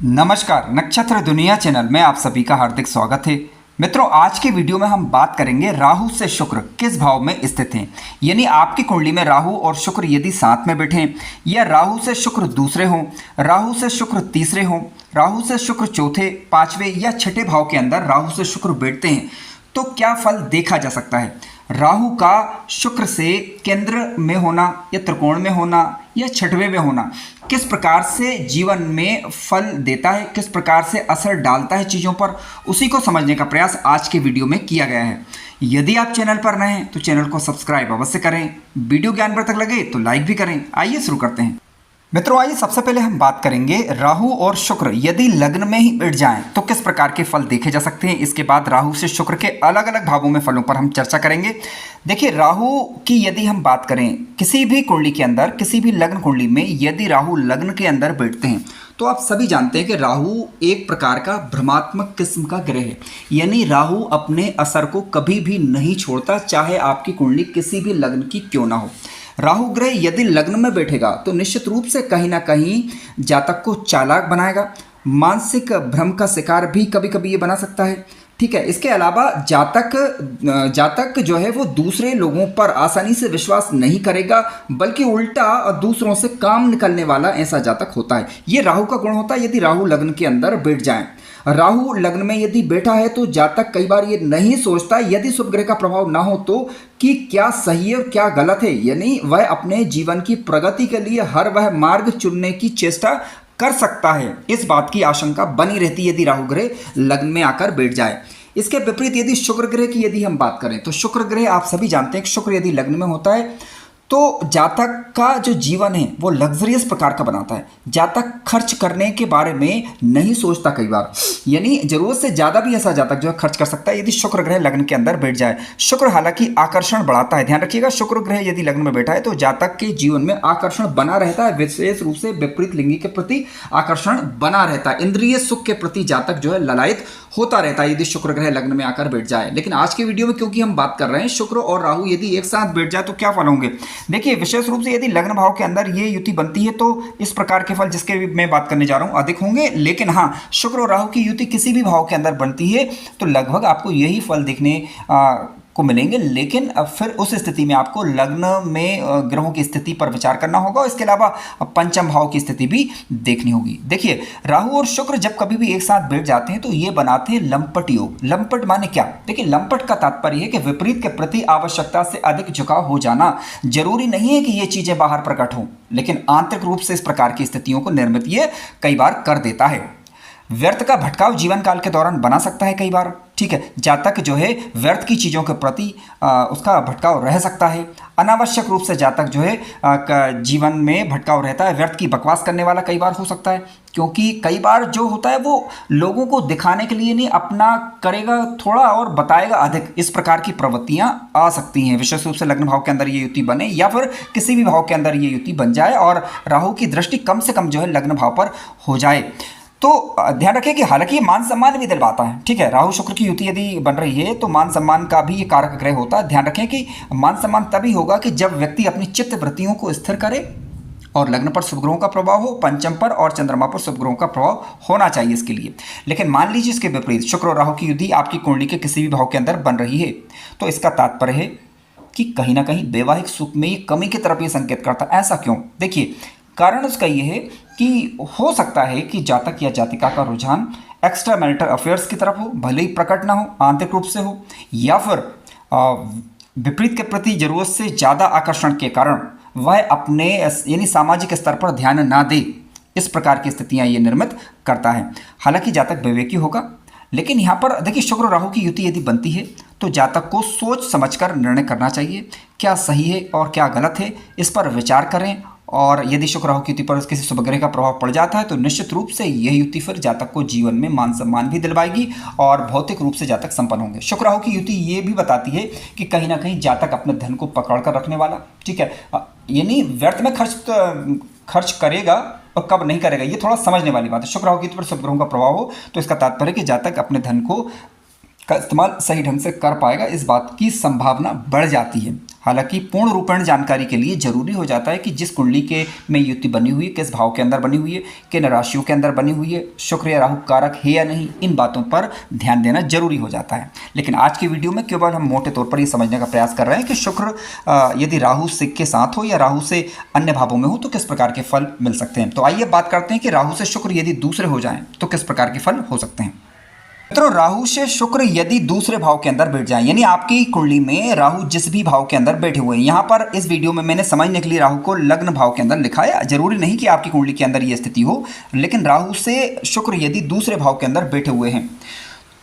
नमस्कार, नक्षत्र दुनिया चैनल में आप सभी का हार्दिक स्वागत है। मित्रों, आज के वीडियो में हम बात करेंगे राहु से शुक्र किस भाव में स्थित हैं। यानी आपकी कुंडली में राहु और शुक्र यदि साथ में बैठे हैं, या राहु से शुक्र दूसरे हों, राहु से शुक्र तीसरे हों, राहु से शुक्र चौथे, पांचवें या छठे भाव के अंदर राहु से शुक्र बैठते हैं, तो क्या फल देखा जा सकता है। राहु का शुक्र से केंद्र में होना या त्रिकोण में होना या छठवें में होना किस प्रकार से जीवन में फल देता है, किस प्रकार से असर डालता है चीज़ों पर, उसी को समझने का प्रयास आज के वीडियो में किया गया है। यदि आप चैनल पर नए हैं तो चैनल को सब्सक्राइब अवश्य करें। वीडियो ज्ञानवर्धक लगे तो लाइक भी करें। आइए शुरू करते हैं। मित्रों, आइए सबसे पहले हम बात करेंगे राहु और शुक्र यदि लग्न में ही बैठ जाएं तो किस प्रकार के फल देखे जा सकते हैं। इसके बाद राहु से शुक्र के अलग अलग भावों में फलों पर हम चर्चा करेंगे। देखिए, राहु की यदि हम बात करें किसी भी कुंडली के अंदर, किसी भी लग्न कुंडली में यदि राहु लग्न के अंदर बैठते हैं तो आप सभी जानते हैं कि राहु एक प्रकार का भ्रमात्मक किस्म का ग्रह है। यानी राहु अपने असर को कभी भी नहीं छोड़ता, चाहे आपकी कुंडली किसी भी लग्न की क्यों ना हो। राहु ग्रह यदि लग्न में बैठेगा तो निश्चित रूप से कहीं ना कहीं जातक को चालाक बनाएगा, मानसिक भ्रम का शिकार भी कभी कभी ये बना सकता है। ठीक है, इसके अलावा जातक जो है वो दूसरे लोगों पर आसानी से विश्वास नहीं करेगा, बल्कि उल्टा दूसरों से काम निकलने वाला ऐसा जातक होता है। ये राहु का गुण होता है यदि राहु लग्न के अंदर बैठ जाए। राहु लग्न में यदि बैठा है तो जातक कई बार ये नहीं सोचता, यदि शुभ ग्रह का प्रभाव ना हो तो, कि क्या सही है और क्या गलत है। यानी वह अपने जीवन की प्रगति के लिए हर वह मार्ग चुनने की चेष्टा कर सकता है। इस बात की आशंका बनी रहती है यदि राहु ग्रह लग्न में आकर बैठ जाए। इसके विपरीत यदि शुक्र ग्रह की यदि हम बात करें तो शुक्र ग्रह आप सभी जानते हैं कि शुक्र यदि लग्न में होता है तो जातक का जो जीवन है वो लग्जरियस प्रकार का बनाता है। जातक खर्च करने के बारे में नहीं सोचता कई बार, यानी जरूरत से ज़्यादा भी ऐसा जातक जो है खर्च कर सकता है यदि शुक्र ग्रह लग्न के अंदर बैठ जाए। शुक्र हालांकि आकर्षण बढ़ाता है, ध्यान रखिएगा, शुक्र ग्रह यदि लग्न में बैठा है तो जातक के जीवन में आकर्षण बना रहता है, विशेष रूप से विपरीत लिंगी के प्रति आकर्षण बना रहता है। इंद्रिय सुख के प्रति जातक जो है ललायत होता रहता है यदि शुक्र ग्रह लग्न में आकर बैठ जाए। लेकिन आज की वीडियो में क्योंकि हम बात कर रहे हैं शुक्र और राहु यदि एक साथ बैठ जाए तो क्या फल होंगे। देखिए, विशेष रूप से यदि लग्न भाव के अंदर ये युति बनती है तो इस प्रकार के फल जिसके भी मैं बात करने जा रहा हूं अधिक होंगे। लेकिन हाँ, शुक्र और राहु की युति किसी भी भाव के अंदर बनती है तो लगभग आपको यही फल देखने को मिलेंगे। लेकिन अब फिर उस स्थिति में आपको लग्न में ग्रहों की स्थिति पर विचार करना होगा और इसके अलावा पंचम भाव की स्थिति भी देखनी होगी। देखिए, राहु और शुक्र जब कभी भी एक साथ बैठ जाते हैं तो ये बनाते हैं लंपट योग। लंपट माने क्या? देखिए, लंपट का तात्पर्य है कि विपरीत के प्रति आवश्यकता से अधिक झुकाव हो जाना। जरूरी नहीं है कि ये चीजें बाहर प्रकट हों, लेकिन आंतरिक रूप से इस प्रकार की स्थितियों को निर्मित ये कई बार कर देता है। व्यर्थ का भटकाव जीवन काल के दौरान बना सकता है कई बार। ठीक है, जातक जो है व्यर्थ की चीज़ों के प्रति उसका भटकाव रह सकता है। अनावश्यक रूप से जातक जो है जीवन में भटकाव रहता है, व्यर्थ की बकवास करने वाला कई बार हो सकता है, क्योंकि कई बार जो होता है वो लोगों को दिखाने के लिए नहीं, अपना करेगा थोड़ा और बताएगा अधिक। इस प्रकार की प्रवृत्तियां आ सकती हैं। विशेष रूप से लग्न भाव के अंदर ये युति बने या फिर किसी भी भाव के अंदर ये युति बन जाए और राहु की दृष्टि कम से कम जो है लग्न भाव पर हो जाए तो ध्यान रखें कि हालांकि ये मान सम्मान भी दिलवाता है। ठीक है, राहु शुक्र की युति यदि बन रही है तो मान सम्मान का भी ये कारक ग्रह होता है। ध्यान रखें कि मान सम्मान तभी होगा कि जब व्यक्ति अपनी चित्त वृत्तियों को स्थिर करे और लग्न पर शुभ ग्रहों का प्रभाव हो, पंचम पर और चंद्रमा पर शुभ ग्रहों का प्रभाव होना चाहिए इसके लिए। लेकिन मान लीजिए इसके विपरीत शुक्र और राहु की युति आपकी कुंडली के किसी भी भाव के अंदर बन रही है तो इसका तात्पर्य है कि कहीं ना कहीं वैवाहिक सुख में ये कमी की तरफ ये संकेत करता है। ऐसा क्यों? देखिए, कारण उसका ये है कि हो सकता है कि जातक या जातिका का रुझान एक्स्ट्रा मैरिटल अफेयर्स की तरफ हो, भले ही प्रकट ना हो, आंतरिक रूप से हो, या फिर विपरीत के प्रति जरूरत से ज़्यादा आकर्षण के कारण वह अपने यानी सामाजिक स्तर पर ध्यान ना दे। इस प्रकार की स्थितियां ये निर्मित करता है। हालांकि जातक विवेकी होगा, लेकिन यहाँ पर देखिए, शुक्र राहु की युति यदि बनती है तो जातक को सोच समझकर निर्णय करना चाहिए। क्या सही है और क्या गलत है, इस पर विचार करें। और यदि शुक्र राहु की युति पर किसी शुभ ग्रह का प्रभाव पड़ जाता है तो निश्चित रूप से यह युति फिर जातक को जीवन में मान सम्मान भी दिलवाएगी और भौतिक रूप से जातक संपन्न होंगे। शुक्र राहु की युति ये भी बताती है कि कहीं ना कहीं जातक अपने धन को पकड़ कर रखने वाला, ठीक है, यानी व्यर्थ में खर्च करेगा और कब नहीं करेगा, ये थोड़ा समझने वाली बात है। शुक्र राहु की युति पर शुभ ग्रहों का प्रभाव हो तो इसका तात्पर्य कि जातक अपने धन को का इस्तेमाल सही ढंग से कर पाएगा, इस बात की संभावना बढ़ जाती है। हालांकि पूर्ण रूपेण जानकारी के लिए जरूरी हो जाता है कि जिस कुंडली के में युति बनी हुई है, किस भाव के अंदर बनी हुई है, किन राशियों के अंदर बनी हुई है, शुक्र या राहु कारक है या नहीं, इन बातों पर ध्यान देना जरूरी हो जाता है। लेकिन आज की वीडियो में केवल हम मोटे तौर पर ये समझने का प्रयास कर रहे हैं कि शुक्र यदि राहु से के साथ हो या राहु से अन्य भावों में हो तो किस प्रकार के फल मिल सकते हैं। तो आइए बात करते हैं कि राहु से शुक्र यदि दूसरे हो जाएं तो किस प्रकार के फल हो सकते हैं। मित्रों, राहु से शुक्र यदि दूसरे भाव के अंदर बैठ जाए, यानी आपकी कुंडली में राहु जिस भी भाव के अंदर बैठे हुए हैं, यहाँ पर इस वीडियो में मैंने समझने के लिए राहु को लग्न भाव के अंदर लिखा है। जरूरी नहीं कि आपकी कुंडली के अंदर ये स्थिति हो, लेकिन राहु से शुक्र यदि दूसरे भाव के अंदर बैठे हुए हैं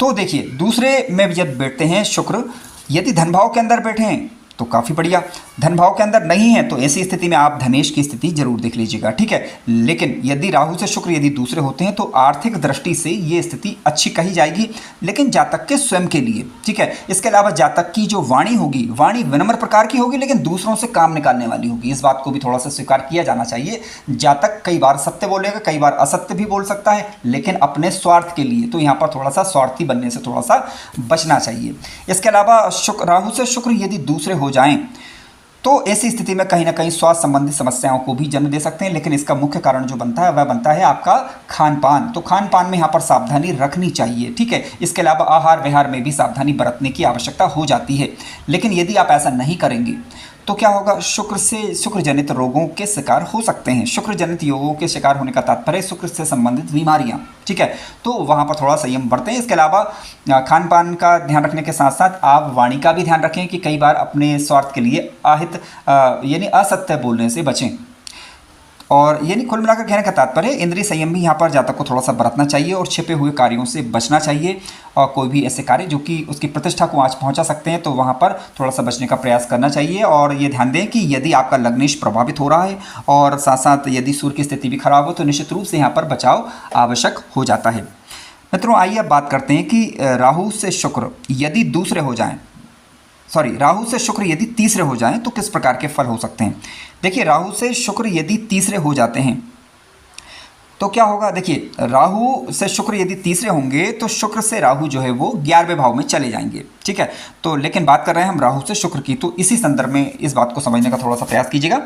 तो देखिए, दूसरे में जब बैठते हैं शुक्र, यदि धन भाव के अंदर बैठे हैं तो काफ़ी बढ़िया, धन भाव के अंदर नहीं है तो ऐसी स्थिति में आप धनेश की स्थिति जरूर देख लीजिएगा, ठीक है। लेकिन यदि राहु से शुक्र यदि दूसरे होते हैं तो आर्थिक दृष्टि से ये स्थिति अच्छी कही जाएगी, लेकिन जातक के स्वयं के लिए, ठीक है। इसके अलावा जातक की जो वाणी होगी, वाणी विनम्र प्रकार की होगी, लेकिन दूसरों से काम निकालने वाली होगी। इस बात को भी थोड़ा सा स्वीकार किया जाना चाहिए। जातक कई बार सत्य बोलेगा, कई बार असत्य भी बोल सकता है, लेकिन अपने स्वार्थ के लिए, तो यहाँ पर थोड़ा सा स्वार्थी बनने से थोड़ा सा बचना चाहिए। इसके अलावा राहु से शुक्र यदि दूसरे हो जाएं तो ऐसी स्थिति में कहीं ना कहीं स्वास्थ्य संबंधी समस्याओं को भी जन्म दे सकते हैं, लेकिन इसका मुख्य कारण जो बनता है वह बनता है आपका खान पान। तो खान पान में यहाँ पर सावधानी रखनी चाहिए, ठीक है। इसके अलावा आहार विहार में भी सावधानी बरतने की आवश्यकता हो जाती है। लेकिन यदि आप ऐसा नहीं करेंगे तो क्या होगा, शुक्र जनित रोगों के शिकार हो सकते हैं। शुक्र जनित योगों के शिकार होने का तात्पर्य शुक्र से संबंधित बीमारियां, ठीक है। तो वहां पर थोड़ा संयम बरतें। इसके अलावा खान पान का ध्यान रखने के साथ साथ आप वाणी का भी ध्यान रखें कि कई बार अपने स्वार्थ के लिए यानी असत्य बोलने से बचें। और यानी कुल मिलाकर कहने का तात्पर्य इंद्रिय संयम भी यहाँ पर जातक को थोड़ा सा बरतना चाहिए और छिपे हुए कार्यों से बचना चाहिए। और कोई भी ऐसे कार्य जो कि उसकी प्रतिष्ठा को आँच पहुँचा सकते हैं तो वहाँ पर थोड़ा सा बचने का प्रयास करना चाहिए। और ये ध्यान दें कि यदि आपका लग्नेश प्रभावित हो रहा है और साथ साथ यदि सूर्य की स्थिति भी खराब हो तो निश्चित रूप से यहाँ पर बचाव आवश्यक हो जाता है। मित्रों, आइए अब बात करते हैं कि राहु से शुक्र यदि दूसरे हो जाएं, राहु से शुक्र यदि तीसरे हो जाएं तो किस प्रकार के फल हो सकते हैं। देखिए, राहु से शुक्र यदि तीसरे हो जाते हैं तो क्या होगा। देखिए, राहु से शुक्र यदि तीसरे होंगे तो शुक्र से राहु जो है वो 11वें भाव में चले जाएंगे, ठीक है। तो लेकिन बात कर रहे हैं हम राहु से शुक्र की, तो इसी संदर्भ में इस बात को समझने का थोड़ा सा प्रयास कीजिएगा।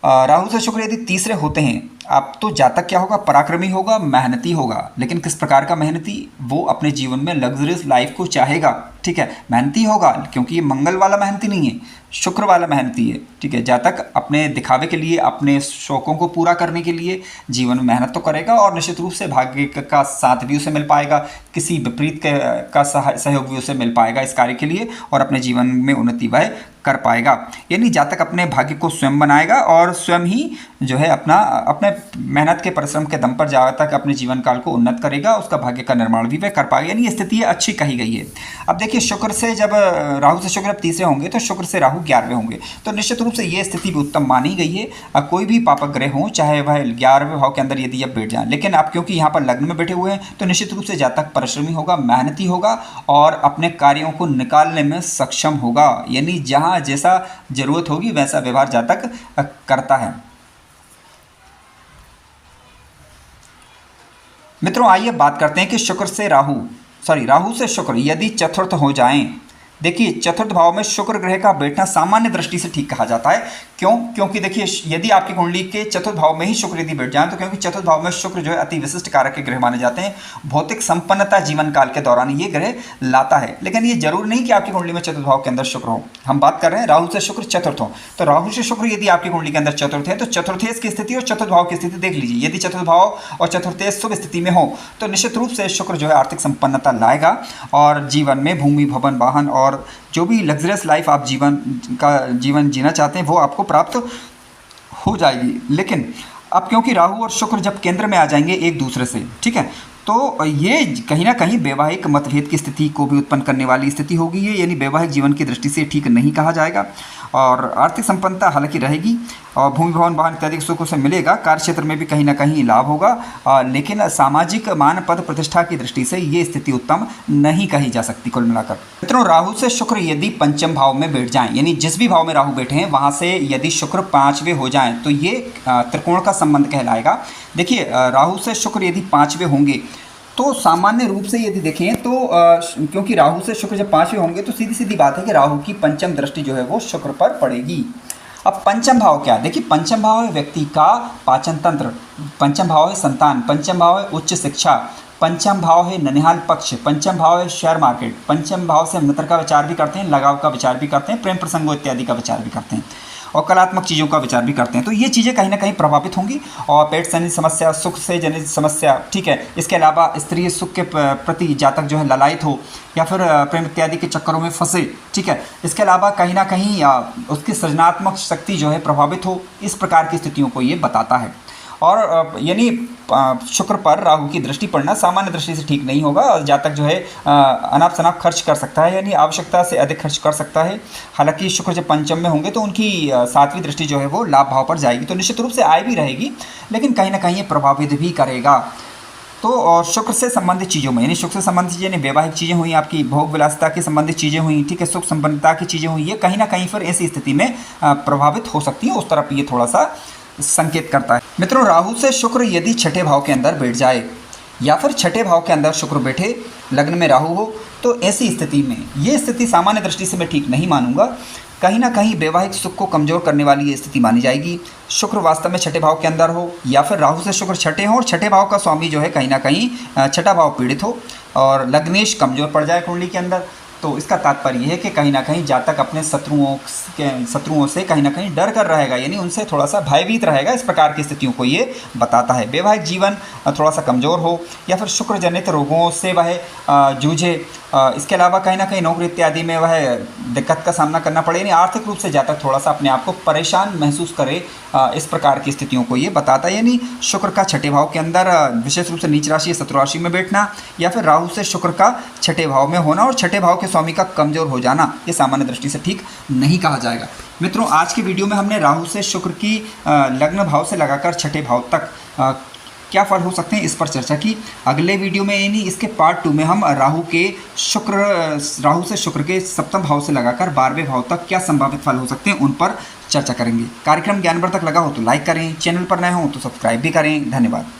राहु से शुक्र यदि तीसरे होते हैं, अब तो जातक क्या होगा, पराक्रमी होगा, मेहनती होगा। लेकिन किस प्रकार का मेहनती, वो अपने जीवन में लग्जरियस लाइफ को चाहेगा, ठीक है। मेहनती होगा क्योंकि ये मंगल वाला मेहनती नहीं है, शुक्र वाला मेहनती है, ठीक है। जातक अपने दिखावे के लिए, अपने शौकों को पूरा करने के लिए जीवन में मेहनत तो करेगा और निश्चित रूप से भाग्य का साथ भी उसे मिल पाएगा, किसी विपरीत का सहयोग भी उसे मिल पाएगा इस कार्य के लिए और अपने जीवन में उन्नति वह कर पाएगा। यानी जातक अपने भाग्य को स्वयं बनाएगा और स्वयं ही जो है अपने मेहनत के परिश्रम के दम पर जातक अपने जीवन काल को उन्नत करेगा, उसका भाग्य का निर्माण भी वह कर पाएगा। यानी स्थिति अच्छी कही गई है। अब देखिए, शुक्र से जब राहु से शुक्र अब तीसरे होंगे तो शुक्र से राहु 11वें होंगे, तो निश्चित रूप से ये स्थिति भी उत्तम मानी गई है। कोई भी पापक ग्रह हो, चाहे वह 11वें भाव के अंदर यदि अब बैठ जाए, लेकिन आप क्योंकि यहाँ पर लग्न में बैठे हुए हैं तो निश्चित रूप से जातक परिश्रमी होगा, मेहनती होगा और अपने कार्यों को निकालने में सक्षम होगा। यानी जहाँ जैसा जरूरत होगी वैसा व्यवहार जातक करता है। मित्रों, आइए बात करते हैं कि राहु से शुक्र यदि चतुर्थ हो जाएं। देखिए, चतुर्थ भाव में शुक्र ग्रह का बैठना सामान्य दृष्टि से ठीक कहा जाता है। क्यों? क्योंकि देखिए, यदि आपकी कुंडली के चतुर्थ भाव में ही शुक्र यदि बैठ जाए तो क्योंकि चतुर्थ भाव में शुक्र जो है अति विशिष्ट कारक के ग्रह माने जाते हैं। भौतिक संपन्नता जीवन काल के दौरान ये ग्रह लाता है। लेकिन ये जरूर नहीं कि आपकी कुंडली में चतुर्थ भाव के अंदर शुक्र हो। हम बात कर रहे हैं राहु से शुक्र चतुर्थ हो, तो राहु से शुक्र यदि आपकी कुंडली के अंदर चतुर्थ है तो चतुर्थेश की स्थिति और चतुर्थ भाव की स्थिति देख लीजिए। यदि चतुर्थ भाव और चतुर्थेश शुभ स्थिति में हो तो निश्चित रूप से शुक्र जो है आर्थिक संपन्नता लाएगा और जीवन में भूमि, भवन, वाहन और जो भी लग्जरियस लाइफ आप जीवन जीना चाहते हैं वो आपको प्राप्त हो जाएगी। लेकिन अब क्योंकि राहु और शुक्र जब केंद्र में आ जाएंगे एक दूसरे से, ठीक है, तो ये कहीं ना कहीं वैवाहिक मतभेद की स्थिति को भी उत्पन्न करने वाली स्थिति होगी। ये यानी वैवाहिक जीवन की दृष्टि से ठीक नहीं कहा जाएगा। और आर्थिक संपन्नता हालांकि रहेगी और भूमि, भवन, वाहन इत्यादि सुखों से मिलेगा। कार्य क्षेत्र में भी कहीं ना कहीं लाभ होगा, लेकिन सामाजिक मान, पद, प्रतिष्ठा की दृष्टि से ये स्थिति उत्तम नहीं कही जा सकती। कुल मिलाकर मित्रों, राहु से शुक्र यदि पंचम भाव में बैठ जाएं, यानी जिस भी भाव में राहु बैठे हैं वहाँ से यदि शुक्र 5वें हो जाएं तो ये त्रिकोण का संबंध कहलाएगा। देखिए, राहु से शुक्र यदि 5वें होंगे तो सामान्य रूप से यदि देखें तो क्योंकि राहु से शुक्र जब पांचवें होंगे तो सीधी सीधी बात है कि राहु की पंचम दृष्टि जो है वो शुक्र पर पड़ेगी। अब पंचम भाव क्या? देखिए, पंचम भाव है व्यक्ति का पाचन तंत्र, पंचम भाव है संतान, पंचम भाव है उच्च शिक्षा, पंचम भाव है ननिहाल पक्ष, पंचम भाव है शेयर मार्केट, पंचम भाव से हम मित्र का विचार भी करते हैं, लगाव का विचार भी करते हैं, प्रेम प्रसंगों इत्यादि का विचार भी करते हैं और कलात्मक चीज़ों का विचार भी करते हैं। तो ये चीज़ें कहीं ना कहीं प्रभावित होंगी और पेट जनित समस्या, सुख से जनित समस्या, ठीक है। इसके अलावा स्त्री सुख के प्रति जातक जो है ललायत हो या फिर प्रेम इत्यादि के चक्करों में फंसे, ठीक है। इसके अलावा कहीं ना कहीं उसकी सृजनात्मक शक्ति जो है प्रभावित हो, इस प्रकार की स्थितियों को ये बताता है। और यानी शुक्र पर राहु की दृष्टि पड़ना सामान्य दृष्टि से ठीक नहीं होगा और जातक जो है अनाप शनाप खर्च कर सकता है, यानी आवश्यकता से अधिक खर्च कर सकता है। हालांकि शुक्र जब पंचम में होंगे तो उनकी सातवीं दृष्टि जो है वो लाभ भाव पर जाएगी, तो निश्चित रूप से आय भी रहेगी, लेकिन कहीं ना कहीं ये प्रभावित भी करेगा। तो और शुक्र से संबंधित चीज़ों में, यानी शुक्र से संबंधित चीज़ें, यानी वैवाहिक चीज़ें हुई, आपकी भोग विलासिता के संबंधित चीज़ें हुई, ठीक है, सुख संपन्नता की चीज़ें हुई, ये कहीं ना कहीं फिर ऐसी स्थिति में प्रभावित हो सकती है। उस तरफ ये थोड़ा सा संकेत करता है। मित्रों, राहु से शुक्र यदि छठे भाव के अंदर बैठ जाए या फिर छठे भाव के अंदर शुक्र बैठे, लग्न में राहु हो, तो ऐसी स्थिति में ये स्थिति सामान्य दृष्टि से मैं ठीक नहीं मानूंगा। कहीं ना कहीं वैवाहिक सुख को कमजोर करने वाली ये स्थिति मानी जाएगी। शुक्र वास्तव में छठे भाव के अंदर हो या फिर राहु से शुक्र छठे हो और छठे भाव का स्वामी जो है कहीं ना कहीं छठा भाव पीड़ित हो और लग्नेश कमजोर पड़ जाए कुंडली के अंदर, तो इसका तात्पर्य यह है कि कहीं ना कहीं जातक अपने शत्रुओं से कहीं ना कहीं डर कर रहेगा, यानी उनसे थोड़ा सा भयभीत रहेगा। इस प्रकार की स्थितियों को ये बताता है। वैवाहिक जीवन थोड़ा सा कमज़ोर हो या फिर शुक्र जनित रोगों से वह जूझे। इसके अलावा कहीं ना कहीं नौकरी इत्यादि में वह दिक्कत का सामना करना पड़े, यानी आर्थिक रूप से जातक थोड़ा सा अपने आप को परेशान महसूस करे। इस प्रकार की स्थितियों को ये बताता है। यानी शुक्र का छठे भाव के अंदर विशेष रूप से नीच राशि शत्रु राशि में बैठना या फिर राहु से शुक्र का छठे भाव में होना और छठे भाव के स्वामी का कमजोर हो जाना, ये सामान्य दृष्टि से ठीक नहीं कहा जाएगा। मित्रों, आज की वीडियो में हमने राहु से शुक्र की लग्न भाव से लगाकर छठे भाव तक क्या फल हो सकते हैं इस पर चर्चा की। अगले वीडियो में यानी इसके पार्ट 2 में हम राहु से शुक्र के सप्तम भाव से लगाकर 12वें भाव तक क्या संभावित फल हो सकते हैं उन पर चर्चा करेंगे। कार्यक्रम ज्ञानवर्धक लगा हो तो लाइक करें, चैनल पर नए हो तो सब्सक्राइब भी करें। धन्यवाद।